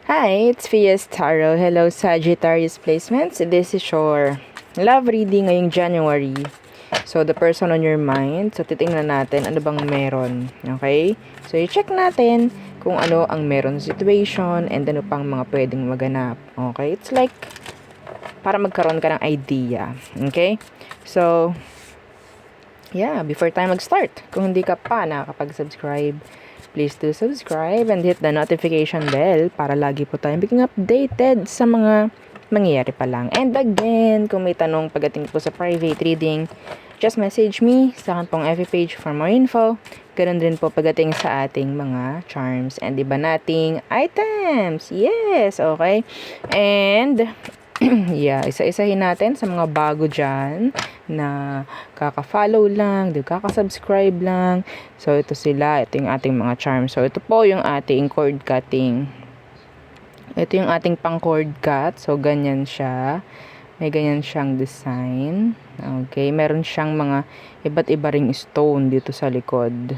Hi, it's Fias Tarot. Hello, Sagittarius placements. This is your love reading ngayong January. So, the person on your mind. So, titingnan natin ano bang meron. Okay? So, i-check natin kung ano ang meron sa situation and ano pang mga pwedeng maganap. Okay? It's like para magkaroon ka ng idea. Okay? So, yeah, before tayo mag-start, kung hindi ka pa nakakapag-subscribe, please do subscribe and hit the notification bell para lagi po tayong biging updated sa mga mangyayari pa lang. And again, kung may tanong pagdating po sa private reading, just message me sa akin pong FB page for more info. Ganun din po pagdating sa ating mga charms and iba nating items. Yes, okay. And yeah, isa-isahin natin sa mga bago dyan na kaka-follow lang, kaka-subscribe lang. So, ito sila. Ito yung ating mga charms. So, ito po yung ating cord cutting. Ito yung ating pang cord cut. So, ganyan siya. May ganyan siyang design. Okay. Meron siyang mga iba't iba ring stone dito sa likod.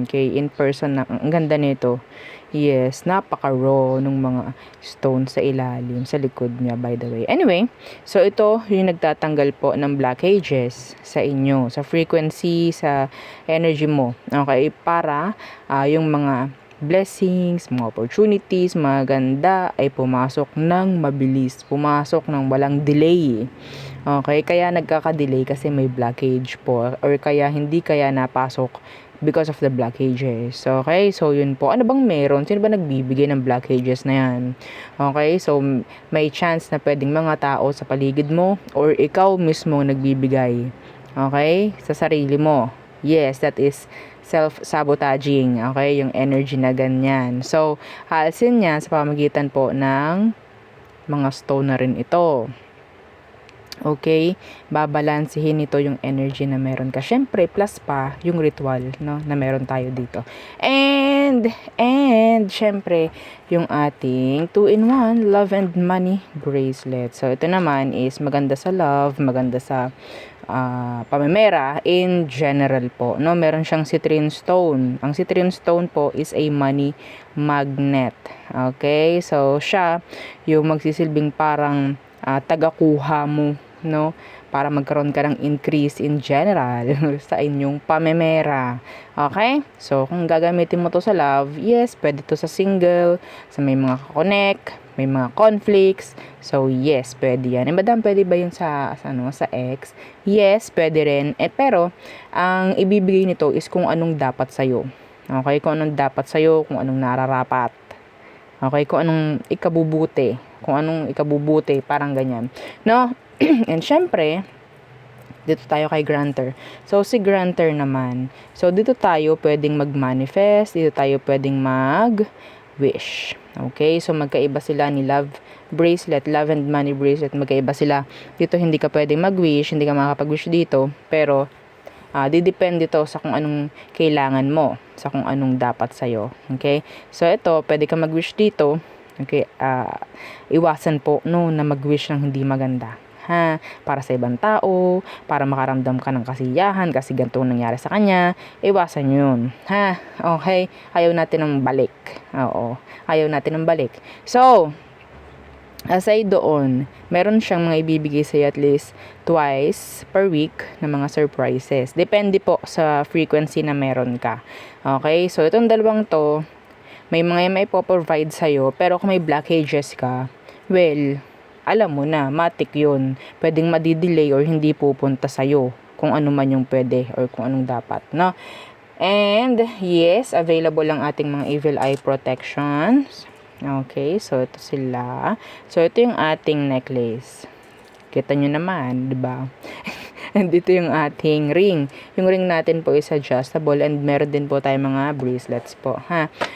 Okay. In person na. Ang ganda nito. Yes, napaka-raw nung mga stone sa ilalim, sa likod niya, by the way. Anyway, so ito yung nagtatanggal po ng blockages sa inyo, sa frequency, sa energy mo. Okay, para yung mga blessings, mga opportunities, mga ganda ay pumasok ng mabilis, pumasok ng walang delay. Okay, kaya nagkaka-delay kasi may blockage po or kaya hindi kaya napasok because of the blockages. Okay, so yun po. Ano bang meron? Sino ba nagbibigay ng blockages na yan? Okay, so may chance na pwedeng mga tao sa paligid mo or ikaw mismo nagbibigay. Okay, sa sarili mo. Yes, that is self-sabotaging. Okay, yung energy na ganyan. So, haalsin niya sa pamagitan po ng mga stone na rin ito. Okay, babalansehin nito yung energy na meron ka. Syempre, plus pa yung ritual, no, na meron tayo dito. And syempre, yung ating 2-in-1 love and money bracelet. So, ito naman is maganda sa love, maganda sa pamemera in general po, no. Meron siyang citrine stone. Ang citrine stone po is a money magnet. Okay, so siya yung magsisilbing parang tagakuha mo, no, para magkaroon ka ng increase in general sa inyong pamemera. Okay? So, kung gagamitin mo to sa love, yes, pwede to sa single, sa may mga connect, may mga conflicts. So, yes, pwede yan. Madam, pwede ba yun sa ex? Yes, pwede rin. Pero, ang ibibigay nito is kung anong dapat sa'yo. Okay? Kung anong dapat sa'yo, kung anong nararapat. Okay? Kung anong ikabubuti. Kung anong ikabubuti, parang ganyan. No? And syempre, dito tayo kay granter. So, si granter naman. So, dito tayo pwedeng mag-manifest. Dito tayo pwedeng mag-wish. Okay? So, magkaiba sila ni love bracelet, love and money bracelet. Magkaiba sila. Dito, hindi ka pwedeng mag-wish. Hindi ka makakapag-wish dito. Pero, didepende ito sa kung anong kailangan mo. Sa kung anong dapat sa'yo. Okay? So, ito, pwede ka mag-wish dito. Okay? Iwasan po, no, na mag-wish ng hindi maganda. Para sa ibang tao, para makaramdam ka ng kasiyahan kasi ganito nangyari sa kanya, iwasan yun. Okay? Ayaw natin ng balik. Oo. Ayaw natin ng balik. So, aside doon, meron siyang mga ibibigay sa'yo at least twice per week na mga surprises. Depende po sa frequency na meron ka. Okay? So, itong dalawang to, may mga may po-provide sa'yo, pero kung may blockages ka, well, alam mo na, matik yun. Pwedeng madidelay or hindi pupunta sa'yo kung ano man yung pwede or kung anong dapat, no? And, yes, available lang ating mga evil eye protections. Okay, so ito sila. So, ito yung ating necklace. Kita nyo naman, diba? And ito yung ating ring. Yung ring natin po is adjustable and meron din po tayong mga bracelets po,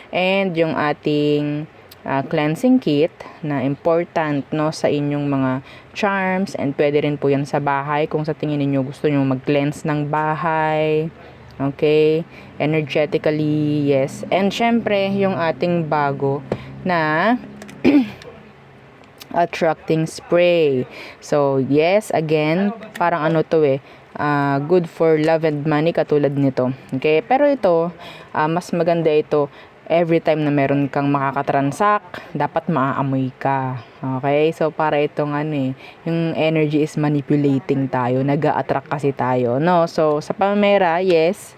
And yung ating cleansing kit na important, no, sa inyong mga charms, and pwede rin po yan sa bahay kung sa tingin niyo gusto niyo mag-cleanse ng bahay. Okay? Energetically, yes. And syempre, yung ating bago na attracting spray. So, yes, again, parang ano to good for love and money katulad nito. Okay? Pero ito, mas maganda ito every time na meron kang makakatransact, dapat maaamoy ka. Okay? So, para itong yung energy is manipulating tayo. Nag-a-attract kasi tayo, no? So, sa pamera, yes,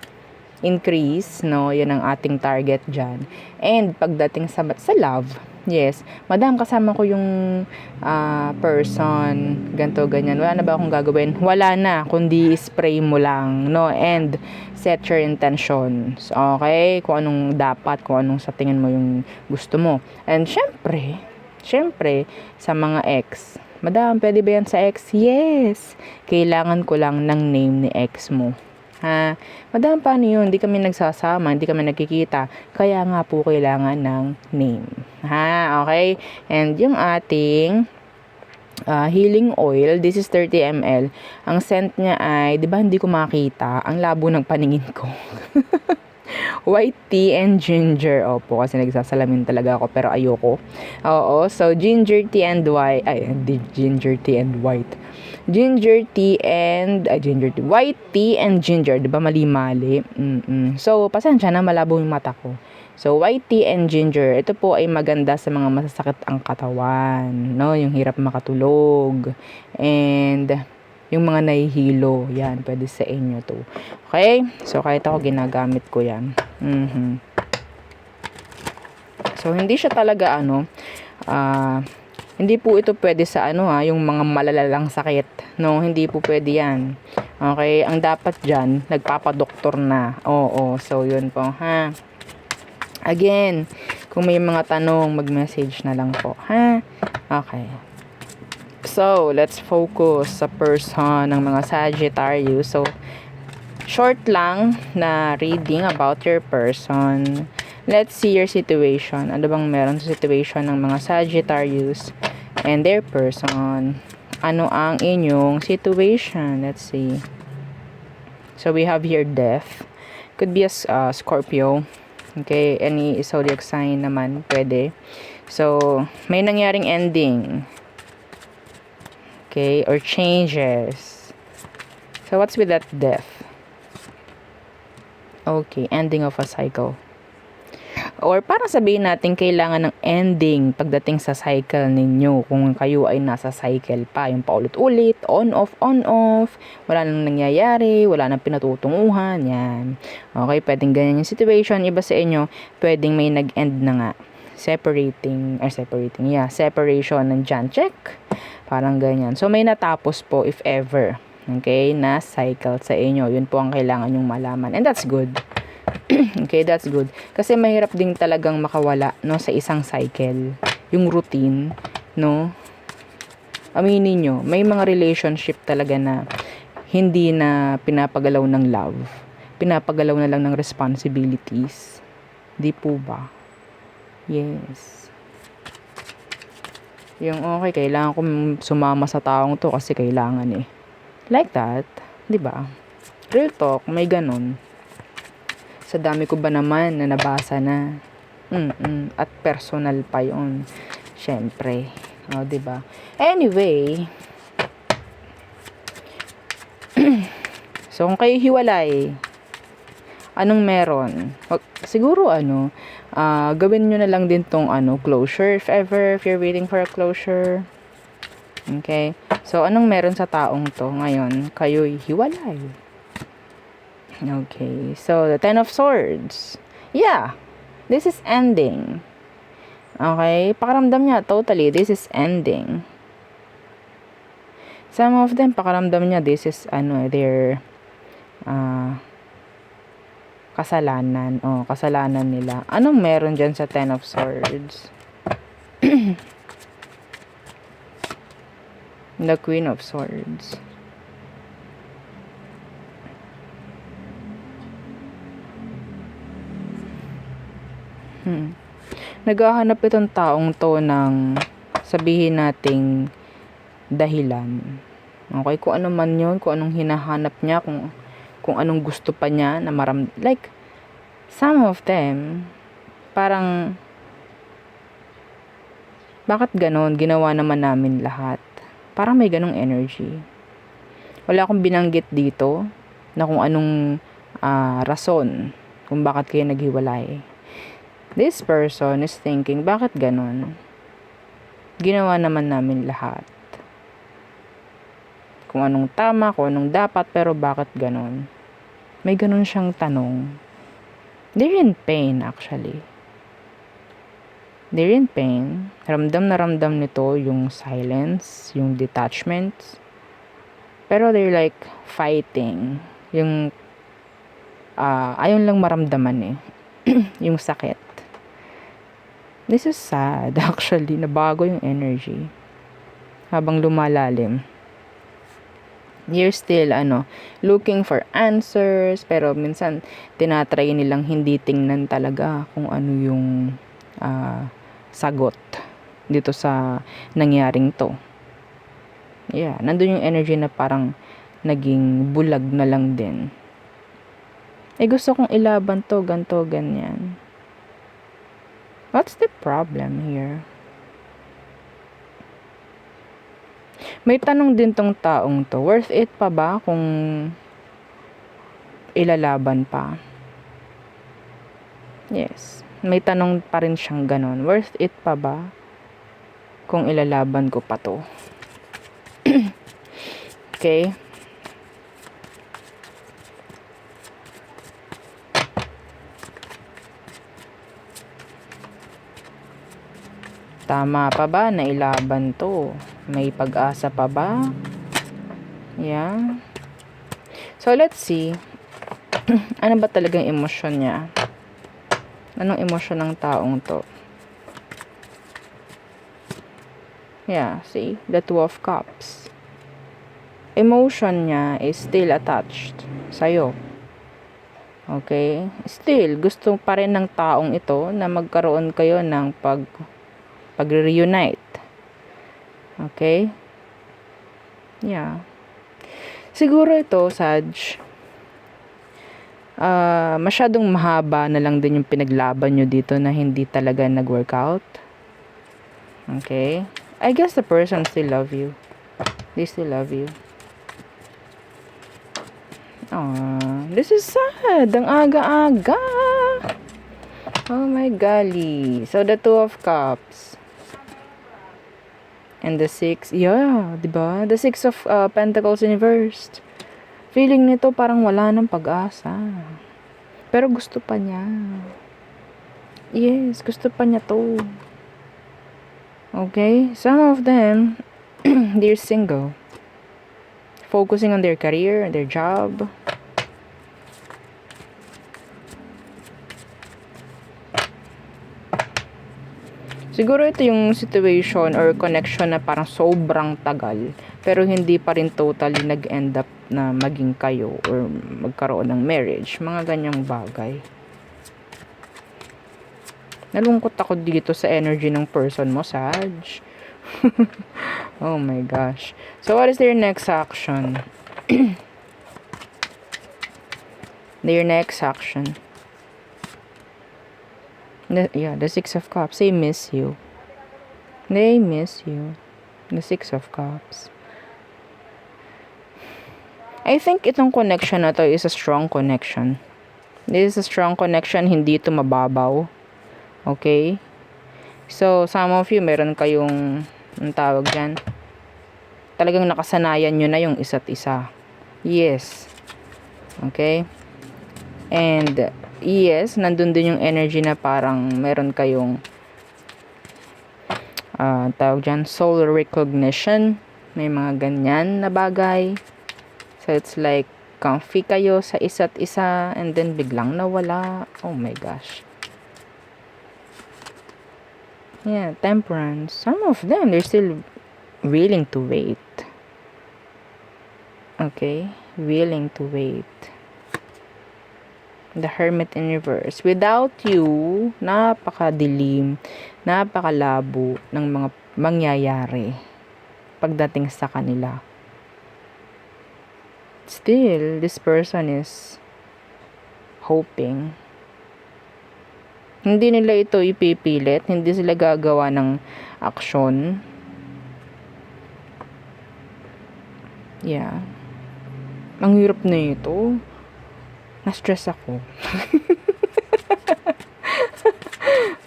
increase, no? Yun ang ating target dyan. And, pagdating sa love, yes, madam, kasama ko yung person, ganto ganyan. Wala na ba akong gagawin? Wala na, kundi spray mo lang, no? And, set your intentions. Okay? Kung anong dapat, kung anong sa tingin mo yung gusto mo. And, syempre, sa mga ex, madam, pwede ba yan sa ex? Yes! Kailangan ko lang ng name ni ex mo. Ha? Madam, paano yun? Hindi kami nagsasama, hindi kami nagkikita. Kaya nga po kailangan ng name. Ha? Okay? And yung ating healing oil, this is 30 ml. Ang scent niya ay, di ba hindi ko makita? Ang labo ng paningin ko. White tea and ginger. Opo, kasi nagsasalamin talaga ako pero ayoko. Oo, so ginger tea and white. Ginger tea and white. White tea and ginger, 'di ba mali-mali? So, pasensya na, malabo yung mata ko. So, white tea and ginger, ito po ay maganda sa mga masasakit ang katawan, no? Yung hirap makatulog. And yung mga nahihilo, yan, pwede sa inyo to. Okay? So, kahit ako ginagamit ko yan. So, hindi siya talaga, hindi po ito pwede sa yung mga malalalang sakit. No, hindi po pwede yan. Okay? Ang dapat dyan, nagpapadoktor na. Oo, so yun po, ha? Again, kung may mga tanong, mag-message na lang po, ha? Okay. So, let's focus sa person ng mga Sagittarius. So, short lang na reading about your person. Let's see your situation. Ano bang meron sa situation ng mga Sagittarius and their person? Ano ang inyong situation? Let's see. So, we have here death. Could be a Scorpio. Okay, any zodiac sign naman, pwede. So, may nangyaring ending. Okay, or changes. So, what's with that death? Okay, ending of a cycle. Or parang sabihin natin kailangan ng ending pagdating sa cycle ninyo. Kung kayo ay nasa cycle pa, yung paulit-ulit, on-off, wala nang nangyayari, wala nang pinatutunguhan, yan. Okay, pwedeng ganyan yung situation. Iba sa inyo, pwedeng may nag-end na nga. Separation, nandyan, check. Parang ganyan. So, may natapos po, if ever. Okay, na cycle sa inyo. Yun po ang kailangan nyong malaman. And that's good. Okay, that's good. Kasi mahirap din talagang makawala, no, sa isang cycle. Yung routine, no. Aminin nyo, may mga relationship talaga na hindi na pinapagalaw ng love. Pinapagalaw na lang ng responsibilities. Di po ba? Yes. Yung okay, kailangan kong sumama sa taong to kasi kailangan eh. Like that, di ba? Real talk, may ganun. Sa dami ko ba naman na nabasa na. At personal pa yun. Syempre. O, diba? Anyway. So, kung kayo hiwalay, anong meron? Siguro, gawin nyo na lang din tong, closure. If you're waiting for a closure. Okay? So, anong meron sa taong to ngayon? Kayo'y hiwalay. Okay, so the 10 of Swords. Yeah, this is ending. Okay, pakiramdam niya, totally, this is ending. Some of them, pakiramdam niya, this is, their, kasalanan. Kasalanan nila. Anong meron dyan sa 10 of Swords? The Queen of Swords. Naghahanap itong taong to ng sabihin nating dahilan. Okay, kung ano man yun, kung anong hinahanap niya, kung anong gusto pa niya na like, some of them, parang, bakit ganon? Ginawa naman namin lahat. Parang may ganong energy. Wala akong binanggit dito na kung anong rason kung bakit kayo naghiwalay. This person is thinking, bakit ganon? Ginawa naman namin lahat. Kung anong tama, kung anong dapat, pero bakit ganon? May ganon siyang tanong. They're in pain actually. They're in pain. Ramdam na ramdam nito yung silence, yung detachment. Pero they're like fighting. Yung ayaw lang maramdaman eh. Yung sakit. This is sad actually. Nabago yung energy. Habang lumalalim. You're still looking for answers, pero minsan tinatry nilang hindi tingnan talaga kung ano yung sagot dito sa nangyaring to. Yeah, nandun yung energy na parang naging bulag na lang din. Gusto kong ilaban to, ganto, ganyan. What's the problem here? May tanong din tong taong to. Worth it pa ba kung ilalaban pa? Yes. May tanong pa rin siyang ganon. Worth it pa ba kung ilalaban ko pa to? Okay. Tama pa ba na ilaban to? May pag-asa pa ba? Yeah. So, let's see. Ano ba talagang emosyon niya? Anong emosyon ng taong to? Yeah, see? The Two of Cups. Emotion niya is still attached sa'yo. Okay? Still, gusto pa rin ng taong ito na magkaroon kayo ng pag-reunite. Okay? Yeah. Siguro ito, Saj, masyadong mahaba na lang din yung pinaglaban nyo dito na hindi talaga nag-workout. Okay? I guess the person still love you. They still love you. This is sad. Ang aga-aga. Oh my golly. So, the Two of Cups. And the 6, yeah, diba? The 6 of Pentacles reversed. Feeling nito parang wala ng pag-asa. Pero gusto pa niya. Yes, gusto pa niya to. Okay? Some of them, they're single. Focusing on their career, their job. Siguro ito yung situation or connection na parang sobrang tagal pero hindi pa rin totally nag-end up na maging kayo or magkaroon ng marriage. Mga ganyang bagay. Nalungkot ako dito sa energy ng person mo, Saj. Oh my gosh. So what is their next action? Their next action. The 6 of Cups. They miss you. They miss you. The 6 of Cups. I think itong connection na to is a strong connection. This is a strong connection. Hindi ito mababaw. Okay? So, some of you, meron kayong, ang tawag dyan, talagang nakasanayan nyo na yung isa't isa. Yes. Okay? And, yes, nandun din yung energy na parang meron kayong tawag dyan, soul recognition. May mga ganyan na bagay. So, it's like comfy kayo sa isa't isa and then biglang nawala. Oh my gosh. Yeah, Temperance. Some of them, they're still willing to wait. Okay? Willing to wait. The Hermit in reverse. Without you, napakadilim, napakalabo ng mga mangyayari pagdating sa kanila. Still, this person is hoping. Hindi nila ito ipipilit, hindi sila gagawa ng aksyon. Yeah. Ang hirap na ito. Na-stress ako.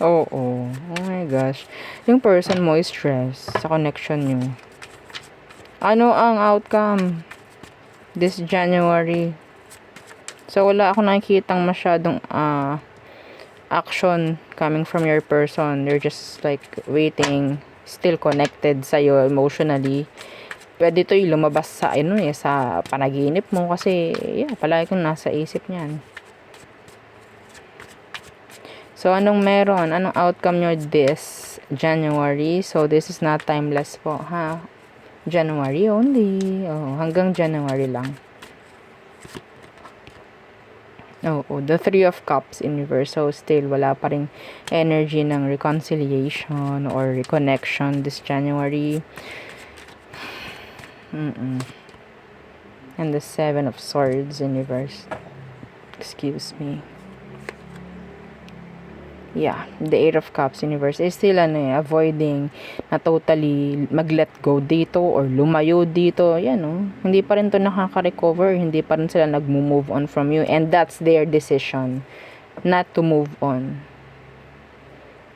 Oo. Oh my gosh. Yung person mo is stress sa connection nyo. Ano ang outcome this January? So, wala ako nakikitang masyadong action coming from your person. They're just like waiting, still connected sa'yo emotionally. Pwede ito yung lumabas sa, sa panaginip mo kasi, palagi kong nasa isip niyan. So, anong meron? Anong outcome nyo this January? So, this is not timeless po, ha? January only. Oh, hanggang January lang. Oh, the Three of Cups in reverse. So, still, wala pa rin energy ng reconciliation or reconnection this January. And the Seven of Swords in reverse. Excuse me. Yeah, the Eight of Cups universe is still avoiding na totally mag-let go dito or lumayo dito. Yan, hindi pa rin to nakaka-recover, hindi pa rin sila nag-move on from you, and that's their decision not to move on.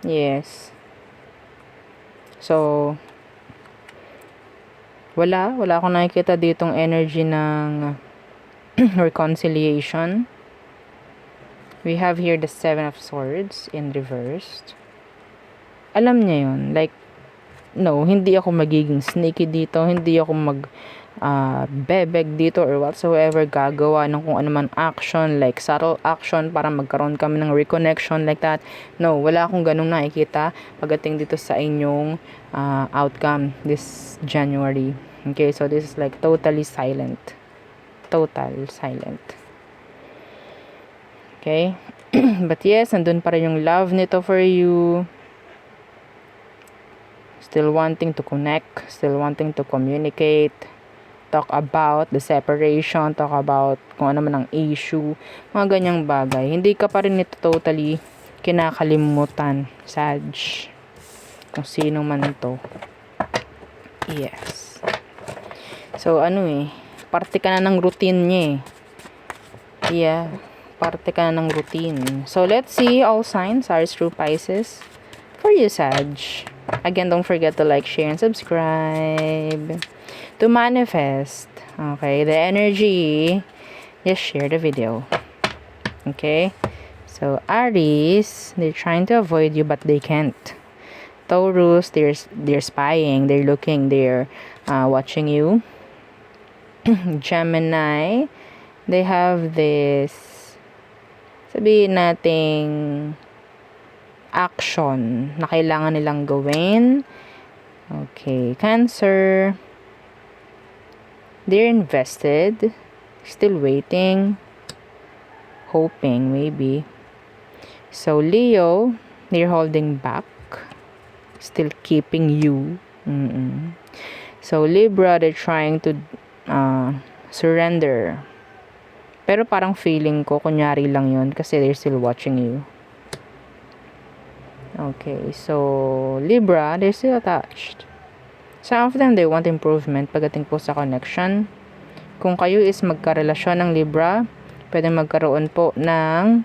Yes. So, wala akong nakikita ditong energy ng reconciliation. We have here the Seven of Swords in reversed. Alam niya yun. Like, no, hindi ako magiging sneaky dito. Hindi ako bebeg dito or whatsoever. Gagawa ng kung ano man action, like subtle action para magkaroon kami ng reconnection like that. No, wala akong ganung nakikita pagdating dito sa inyong outcome this January. Okay, so this is like totally silent. Total silent. Okay? But yes, nandun pa rin yung love nito for you. Still wanting to connect. Still wanting to communicate. Talk about the separation. Talk about kung ano man ang issue. Mga ganyang bagay. Hindi ka pa rin ito totally kinakalimutan, Sag. Kung sino man ito. Yes. So, parte ka na ng routine niya eh. Yeah. Parte ka na ng routine. So, let's see all signs are through Pisces for you, Sag. Again, don't forget to like, share, and subscribe. To manifest, okay, the energy, just share the video. Okay? So, Aries, they're trying to avoid you, but they can't. Taurus, they're spying, they're looking, they're watching you. Gemini, they have this sabihin nating action na kailangan nilang gawin. Okay. Cancer, they're invested, still waiting, hoping maybe. So, Leo, they're holding back, still keeping you. So, Libra, they're trying to surrender. Pero parang feeling ko, kunyari lang yun kasi they're still watching you. Okay, so Libra, they're still attached. Some of them, they want improvement pagdating po sa connection. Kung kayo is magkarelasyon ng Libra, pwedeng magkaroon po ng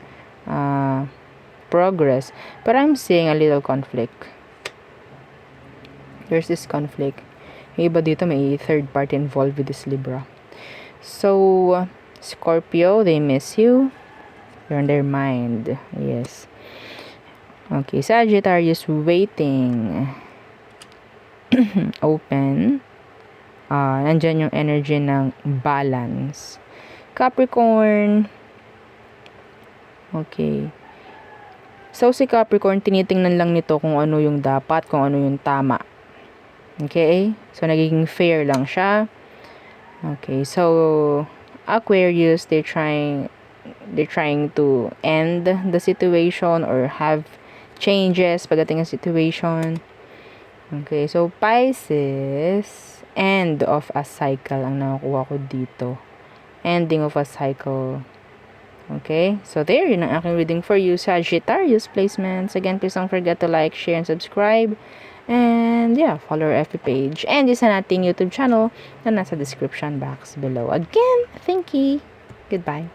progress. But I'm seeing a little conflict. There's this conflict. Yung iba dito, may third party involved with this Libra. So, Scorpio, they miss you. You're on their mind. Yes. Okay, Sagittarius, waiting. Open. Nandyan yung energy ng balance. Capricorn. Okay. So, si Capricorn, tinitingnan lang nito kung ano yung dapat, kung ano yung tama. Okay? So, nagiging fair lang siya. Okay, so Aquarius, they're trying to end the situation or have changes pagdating ng situation. Okay, so Pisces, end of a cycle ang nakukuha ko dito. Ending of a cycle. Okay, so there, yun ang aking reading for you, Sagittarius placements. Again, please don't forget to like, share, and subscribe. And yeah, follow our FB page. And isa nating YouTube channel na nasa description box below. Again, thank you. Goodbye.